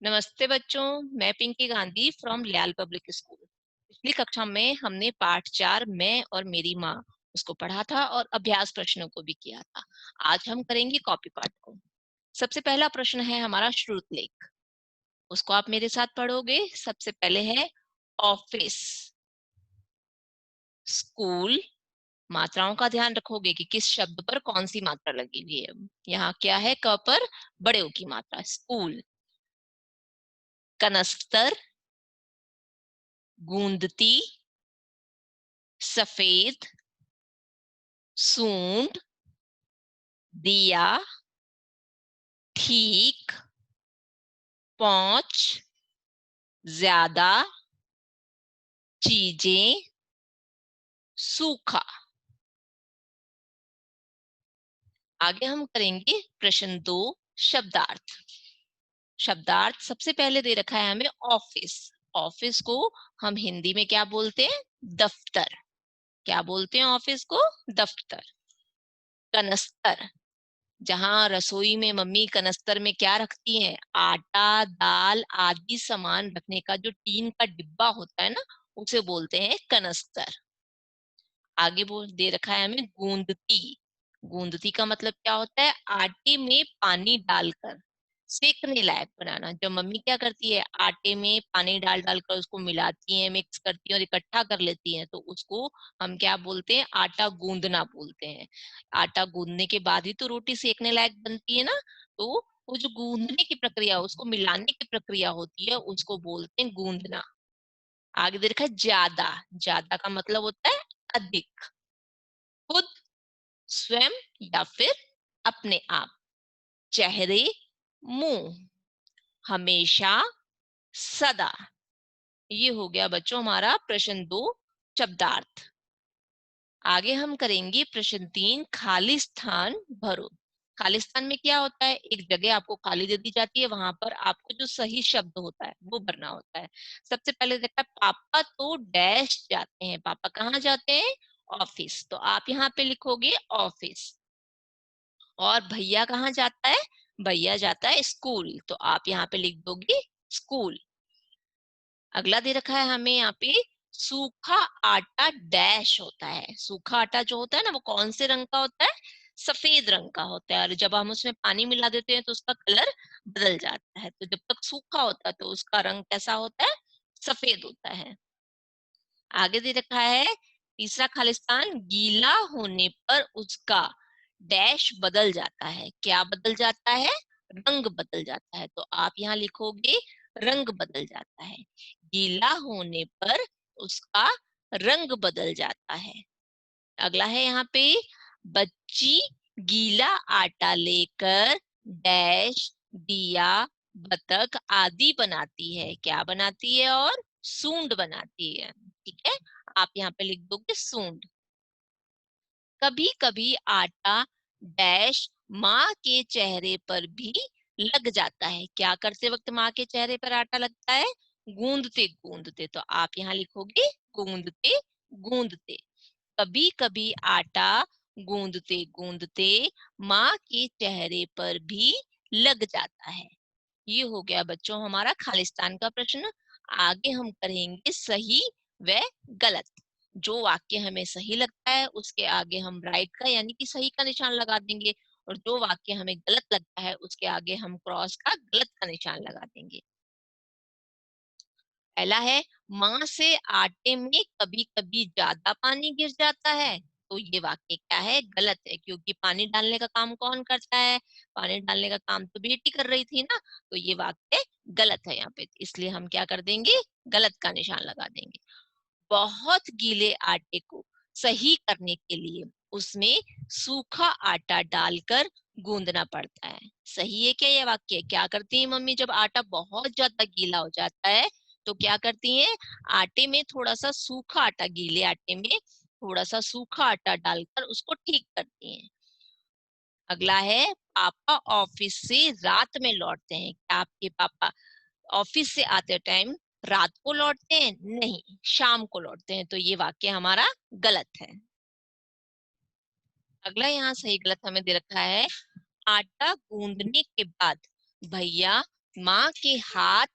नमस्ते बच्चों, मैं पिंकी गांधी फ्रॉम लियाल पब्लिक स्कूल। पिछली कक्षा में हमने पाठ 4 मैं और मेरी माँ उसको पढ़ा था और अभ्यास प्रश्नों को भी किया था। आज हम करेंगे कॉपी पाठ को। सबसे पहला प्रश्न है हमारा श्रुतलेख। उसको आप मेरे साथ पढ़ोगे। सबसे पहले है ऑफिस, स्कूल। मात्राओं का ध्यान रखोगे कि किस शब्द पर कौन सी मात्रा लगी हुई है। यहाँ क्या है, क पर बड़े ऊ की मात्रा। स्कूल, कनस्तर, गूंदती, सफेद, सूंड, दिया, ठीक, पहुंच, ज्यादा, चीजें, सूखा। आगे हम करेंगे प्रश्न 2, शब्दार्थ। शब्दार्थ सबसे पहले दे रखा है हमें ऑफिस। ऑफिस को हम हिंदी में क्या बोलते हैं? दफ्तर। क्या बोलते हैं ऑफिस को? दफ्तर। कनस्तर, जहां रसोई में मम्मी कनस्तर में क्या रखती हैं? आटा, दाल आदि सामान रखने का जो टीन का डिब्बा होता है ना, उसे बोलते हैं कनस्तर। आगे बोल दे रखा है हमें गूंदती। गूंदती का मतलब क्या होता है? आटे में पानी डालकर सेकने लायक बनाना। जब मम्मी क्या करती है, आटे में पानी डाल डालकर उसको मिलाती है, मिक्स करती है और इकट्ठा कर लेती है, तो उसको हम क्या बोलते हैं? आटा गूंदना बोलते हैं। आटा गूंदने के बाद ही तो रोटी सेकने लायक बनती है ना। तो वो जो गूंदने की प्रक्रिया, उसको मिलाने की प्रक्रिया होती है, उसको बोलते हैं गूंदना। आगे दे रखा है ज्यादा। ज्यादा का मतलब होता है अधिक। खुद, स्वयं या फिर अपने आप। चेहरे, मुंह, हमेशा, सदा। ये हो गया बच्चों हमारा प्रश्न 2, शब्दार्थ। आगे हम करेंगे प्रश्न 3, खाली स्थान भरो। खाली स्थान में क्या होता है? एक जगह आपको खाली दे दी जाती है, वहां पर आपको जो सही शब्द होता है वो भरना होता है। सबसे पहले देखा, पापा तो डैश जाते हैं। पापा कहाँ जाते हैं? ऑफिस। तो आप यहाँ पे लिखोगे ऑफिस। और भैया कहाँ जाता है? भैया जाता है स्कूल। तो आप यहाँ पे लिख दोगे स्कूल। अगला दे रखा है हमें यहाँ पे, सूखा आटा डैश होता है। सूखा आटा जो होता है ना, वो कौन से रंग का होता है? सफेद रंग का होता है। और जब हम उसमें पानी मिला देते हैं तो उसका कलर बदल जाता है। तो जब तक सूखा होता है तो उसका रंग कैसा होता है? सफेद होता है। आगे दे रखा है तीसरा खालिस्तान, गीला होने पर उसका डैश बदल जाता है। क्या बदल जाता है? रंग बदल जाता है। तो आप यहाँ लिखोगे रंग बदल जाता है। गीला होने पर उसका रंग बदल जाता है। अगला है यहाँ पे, बच्ची गीला आटा लेकर डैश, दिया, बतख आदि बनाती है। क्या बनाती है? और सूंड बनाती है। ठीक है, आप यहाँ पे लिख दोगे सूंड। कभी कभी आटा डैश माँ के चेहरे पर भी लग जाता है। क्या करते वक्त माँ के चेहरे पर आटा लगता है? गूंदते गूंदते। तो आप यहाँ लिखोगे गूंदते गूंदते। कभी कभी आटा गूंदते गूंदते माँ के चेहरे पर भी लग जाता है। ये हो गया बच्चों हमारा खालिस्तान का प्रश्न। आगे हम करेंगे सही व गलत। जो वाक्य हमें सही लगता है उसके आगे हम राइट का यानी कि सही का निशान लगा देंगे, और जो वाक्य हमें गलत लगता है उसके आगे हम क्रॉस का गलत का निशान लगा देंगे। पहला है, माँ से आटे में कभी कभी ज्यादा पानी गिर जाता है। तो ये वाक्य क्या है? गलत है, क्योंकि पानी डालने का काम कौन करता है? पानी डालने का काम तो बेटी कर रही थी ना। तो ये वाक्य गलत है यहाँ पे, इसलिए हम क्या कर देंगे? गलत का निशान लगा देंगे। बहुत गीले आटे को सही करने के लिए उसमें सूखा आटा डालकर गूंदना पड़ता है। सही है क्या ये वाक्य? क्या करती है मम्मी जब आटा बहुत ज्यादा गीला हो जाता है तो क्या करती हैं? आटे में थोड़ा सा सूखा आटा, गीले आटे में थोड़ा सा सूखा आटा डालकर उसको ठीक करती हैं। अगला है, पापा ऑफिस से रात में लौटते हैं। क्या आपके पापा ऑफिस से आते टाइम रात को लौटते हैं? नहीं, शाम को लौटते हैं। तो ये वाक्य हमारा गलत है। अगला यहाँ सही गलत हमें दे रखा है, आटा गूंदने के बाद भैया माँ के हाथ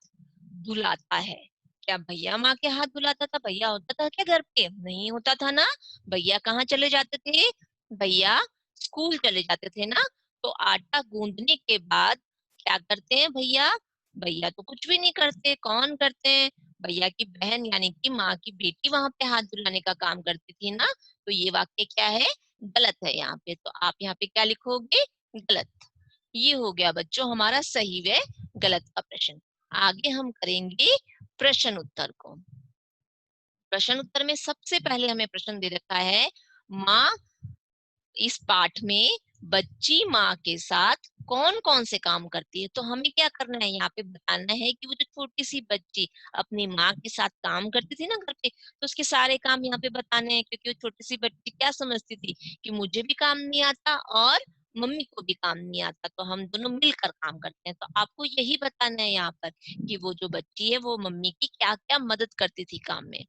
धुलाता है। क्या भैया माँ के हाथ धुलाता था? भैया होता था क्या घर पे? नहीं होता था ना। भैया कहाँ चले जाते थे? भैया स्कूल चले जाते थे ना। तो आटा गूंदने के बाद क्या करते हैं भैया? भैया तो कुछ भी नहीं करते। कौन करते हैं? भैया की बहन यानी कि माँ की बेटी वहां पे हाथ धुलाने का काम करती थी ना। तो ये वाक्य क्या है? गलत है यहाँ पे। तो आप यहाँ पे क्या लिखोगे? गलत। ये हो गया बच्चों हमारा सही व गलत का प्रश्न। आगे हम करेंगे प्रश्न उत्तर को। प्रश्न उत्तर में सबसे पहले हमें प्रश्न दे रखा है, माँ इस पाठ में बच्ची माँ के साथ कौन कौन से काम करती है। तो हमें क्या करना है? यहाँ पे बताना है कि वो जो छोटी सी बच्ची अपनी माँ के साथ काम करती थी ना घर पे, तो उसके सारे काम यहाँ पे बताने हैं। क्योंकि वो छोटी सी बच्ची क्या समझती थी कि मुझे भी काम नहीं आता और मम्मी को भी काम नहीं आता, तो हम दोनों मिलकर काम करते हैं। तो आपको यही बताना है यहाँ पर कि वो जो बच्ची है वो मम्मी की क्या क्या मदद करती थी काम में।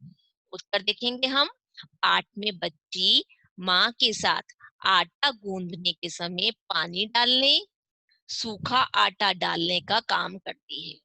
उत्तर देखेंगे हम। पाठ में बच्ची माँ के साथ आटा गूंदने के समय पानी डालने, सूखा आटा डालने का काम करती है।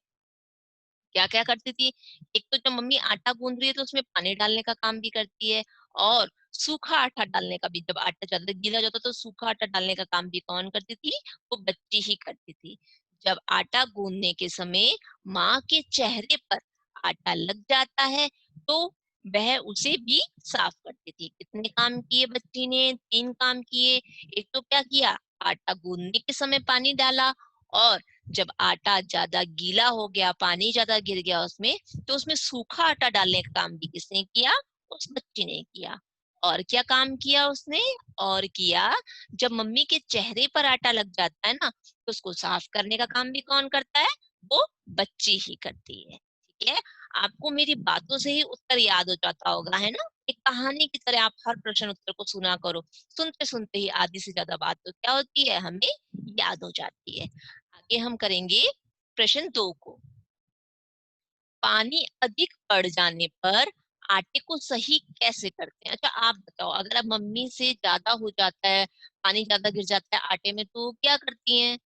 क्या क्या करती थी? एक तो जब मम्मी आटा गूंद रही है तो उसमें पानी डालने का काम भी करती है, और सूखा आटा डालने का भी। जब आटा ज्यादा गीला हो जाता तो सूखा आटा डालने का काम भी कौन करती थी? वो बच्ची ही करती थी। जब आटा गूंदने के समय माँ के चेहरे पर आटा लग जाता है तो वह उसे भी साफ करती थी। कितने काम किए बच्ची ने? 3 काम किए। एक तो क्या किया? आटा गूंदने के समय पानी डाला, और जब आटा ज्यादा गीला हो गया, पानी ज्यादा गिर गया उसमें, तो उसमें सूखा आटा डालने का काम भी किसने किया? उस बच्ची ने किया। और क्या काम किया उसने? और किया, जब मम्मी के चेहरे पर आटा लग जाता है ना, तो उसको साफ करने का काम भी कौन करता है? वो बच्ची ही करती है। ठीक है। आपको मेरी बातों से ही उत्तर याद हो जाता होगा, है ना। एक कहानी की तरह आप हर प्रश्न उत्तर को सुना करो। सुनते सुनते ही आधी से ज्यादा बात तो क्या होती है? हमें याद हो जाती है। आगे हम करेंगे प्रश्न 2 को। पानी अधिक पड़ जाने पर आटे को सही कैसे करते हैं? अच्छा आप बताओ, अगर अब मम्मी से ज्यादा हो जाता है, पानी ज्यादा गिर जाता है आटे में, तो क्या करती हैं?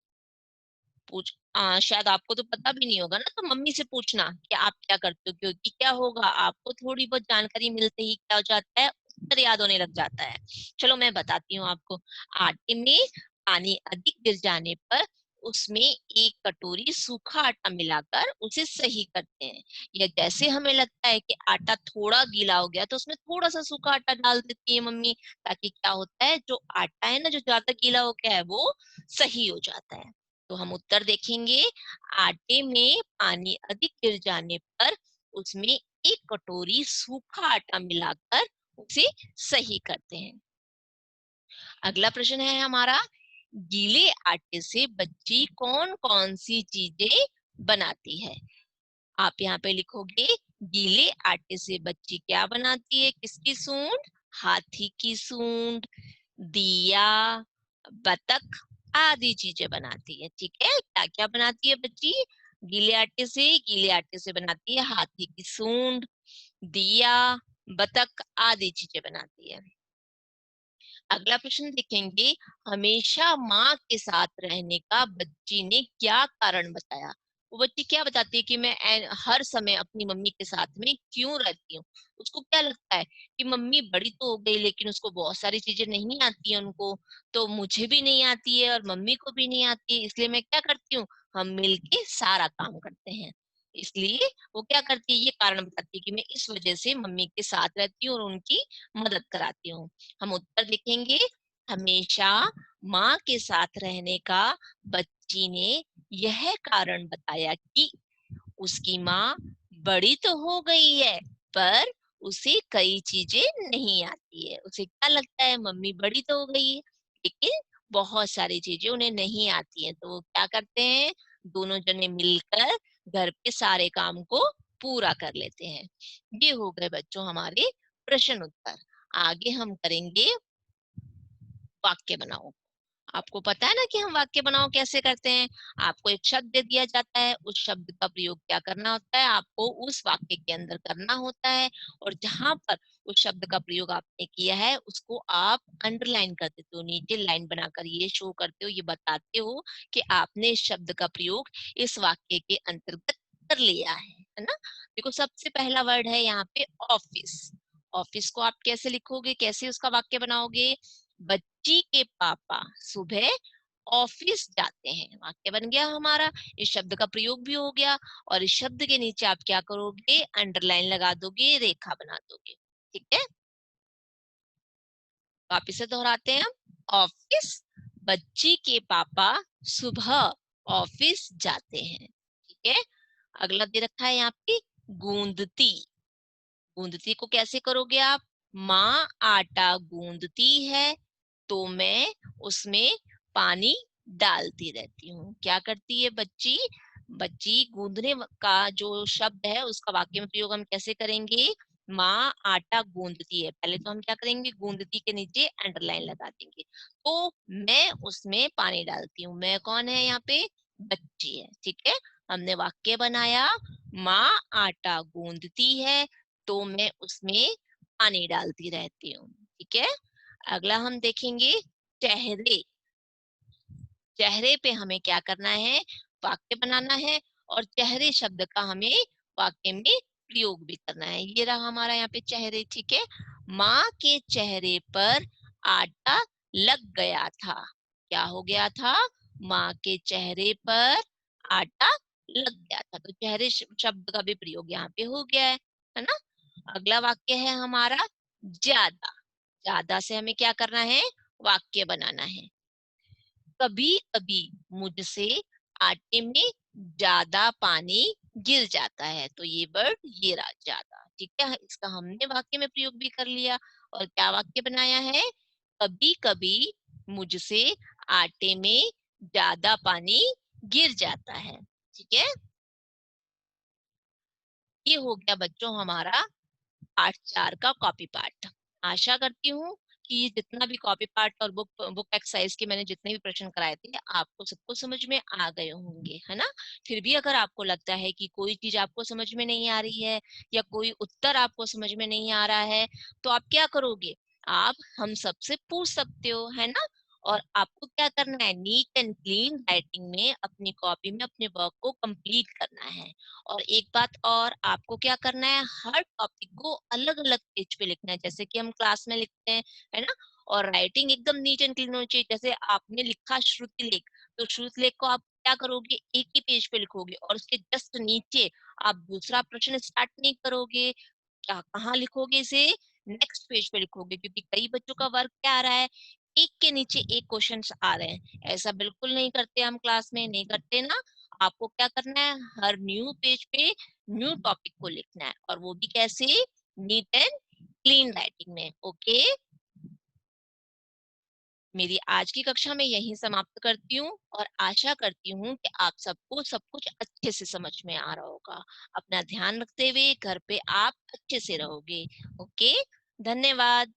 शायद आपको तो पता भी नहीं होगा ना, तो मम्मी से पूछना कि आप क्या करते हो। क्योंकि क्या होगा, आपको थोड़ी बहुत जानकारी मिलते ही क्या हो जाता है? उत्तर याद होने लग जाता है। चलो मैं बताती हूँ आपको। आटे में पानी अधिक गिर जाने पर उसमें 1 कटोरी सूखा आटा मिलाकर उसे सही करते हैं। या जैसे हमें लगता है कि आटा थोड़ा गीला हो गया तो उसमें थोड़ा सा सूखा आटा डाल देती है मम्मी, ताकि क्या होता है, जो आटा है ना जो ज्यादा गीला हो गया है वो सही हो जाता है। तो हम उत्तर देखेंगे। आटे में पानी अधिक गिर जाने पर उसमें 1 कटोरी सूखा आटा मिलाकर उसे सही करते हैं। अगला प्रश्न है हमारा, गीले आटे से बच्ची कौन कौन सी चीजें बनाती है? आप यहाँ पे लिखोगे, गीले आटे से बच्ची क्या बनाती है? किसकी सूंड? हाथी की सूंड, दिया, बतख आदि चीजें बनाती है। ठीक है। क्या क्या बनाती है बच्ची? गीले आटे से, गीले आटे से बनाती है हाथी की सूंड, दिया, बतख आदि चीजें बनाती है। अगला प्रश्न देखेंगे, हमेशा माँ के साथ रहने का बच्ची ने क्या कारण बताया? वो बच्ची क्या बताती है कि मैं हर समय अपनी मम्मी के साथ में क्यों रहती हूँ। उसको क्या लगता है कि मम्मी बड़ी तो हो गई लेकिन उसको बहुत सारी चीजें नहीं आती है उनको, तो मुझे भी नहीं आती है और मम्मी को भी नहीं आती है, इसलिए मैं क्या करती हूँ, हम मिलके सारा काम करते हैं। इसलिए वो क्या करती है, ये कारण बताती है कि मैं इस वजह से मम्मी के साथ रहती हूँ और उनकी मदद कराती हूँ। हम उत्तर देखेंगे। हमेशा माँ के साथ रहने का बच्ची ने यह कारण बताया कि उसकी माँ बड़ी तो हो गई है पर उसे कई चीजें नहीं आती है। उसे क्या लगता है, मम्मी बड़ी तो हो गई है लेकिन बहुत सारी चीजें उन्हें नहीं आती हैं, तो वो क्या करते हैं, दोनों जने मिलकर घर के सारे काम को पूरा कर लेते हैं। ये हो गए बच्चों हमारे प्रश्न उत्तर। आगे हम करेंगे वाक्य बनाओ। आपको पता है ना कि हम वाक्य बनाओ कैसे करते हैं। आपको एक शब्द दे दिया जाता है, उस शब्द का प्रयोग क्या करना होता है, आपको उस वाक्य के अंदर करना होता है, और जहां पर उस शब्द का प्रयोग आपने किया है उसको आप अंडरलाइन कर देते हो, नीचे लाइन बनाकर ये शो करते हो, ये बताते हो कि आपने इस शब्द का प्रयोग इस वाक्य के अंतर्गत कर लिया है ना। देखो सबसे पहला वर्ड है यहाँ पे ऑफिस। ऑफिस को आप कैसे लिखोगे, कैसे उसका वाक्य बनाओगे? बच्ची के पापा सुबह ऑफिस जाते हैं, वाक्य बन गया हमारा। इस शब्द का प्रयोग भी हो गया, और इस शब्द के नीचे आप क्या करोगे, अंडरलाइन लगा दोगे, रेखा बना दोगे। ठीक है, वापिस से दोहराते हैं हम। ऑफिस, बच्ची के पापा सुबह ऑफिस जाते हैं। ठीक है, अगला दे रखा है यहाँ पे गूंदती। गूंदती को कैसे करोगे आप? माँ आटा गूंदती है तो मैं उसमें पानी डालती रहती हूँ। क्या करती है बच्ची? बच्ची गूंदने का जो शब्द है उसका वाक्य में प्रयोग हम कैसे करेंगे? माँ आटा गूंदती है। पहले तो हम क्या करेंगे, गूंदती के नीचे अंडरलाइन लगा देंगे। तो मैं उसमें पानी डालती हूँ। मैं कौन है यहाँ पे? बच्ची है। ठीक है, हमने वाक्य बनाया, माँ आटा गूंदती है तो मैं उसमें पानी डालती रहती हूँ। ठीक है, अगला हम देखेंगे चेहरे। चेहरे पे हमें क्या करना है, वाक्य बनाना है, और चेहरे शब्द का हमें वाक्य में प्रयोग भी करना है। ये रहा हमारा यहाँ पे चेहरे। ठीक है, माँ के चेहरे पर आटा लग गया था। क्या हो गया था? माँ के चेहरे पर आटा लग गया था। तो चेहरे शब्द का भी प्रयोग यहाँ पे हो गया है ना। अगला वाक्य है हमारा ज्यादा। ज्यादा से हमें क्या करना है, वाक्य बनाना है। कभी कभी मुझसे आटे में ज्यादा पानी गिर जाता है। तो ये वर्ड ये रहा ज्यादा। ठीक है, इसका हमने वाक्य में प्रयोग भी कर लिया, और क्या वाक्य बनाया है? कभी कभी मुझसे आटे में ज्यादा पानी गिर जाता है। ठीक है, ये हो गया बच्चों हमारा पार्ट 4 का कॉपी पार्ट। आशा करती हूँ कि ये जितना भी कॉपी पार्ट और बुक बुक एक्सरसाइज के मैंने जितने भी प्रश्न कराए थे आपको सबको समझ में आ गए होंगे, है ना। फिर भी अगर आपको लगता है कि कोई चीज आपको समझ में नहीं आ रही है, या कोई उत्तर आपको समझ में नहीं आ रहा है, तो आप क्या करोगे, आप हम सबसे पूछ सकते हो, है ना। और आपको क्या करना है, नीट एंड क्लीन राइटिंग में अपनी कॉपी में अपने वर्क को कंप्लीट करना है। और एक बात और, आपको क्या करना है, हर टॉपिक को अलग अलग पेज पे लिखना है, जैसे कि हम क्लास में लिखते हैं, है ना। और राइटिंग एकदम नीट एंड क्लीन होनी चाहिए। जैसे आपने लिखा श्रुति लेख, तो श्रुति लेख को आप क्या करोगे, एक ही पेज पे लिखोगे, और उसके जस्ट नीचे आप दूसरा प्रश्न स्टार्ट नहीं करोगे। क्या कहाँ लिखोगे इसे, नेक्स्ट पेज पे लिखोगे, क्योंकि कई बच्चों का वर्क क्या आ रहा है, एक के नीचे एक क्वेश्चन आ रहे हैं। ऐसा बिल्कुल नहीं करते, हम क्लास में नहीं करते ना। आपको क्या करना है, हर न्यू पेज पे न्यू टॉपिक को लिखना है, और वो भी कैसे, नीट एंड क्लीन राइटिंग में। ओके, मेरी आज की कक्षा में यहीं समाप्त करती हूँ, और आशा करती हूँ कि आप सबको सब कुछ अच्छे से समझ में आ रहा होगा। अपना ध्यान रखते हुए घर पे आप अच्छे से रहोगे। ओके, धन्यवाद।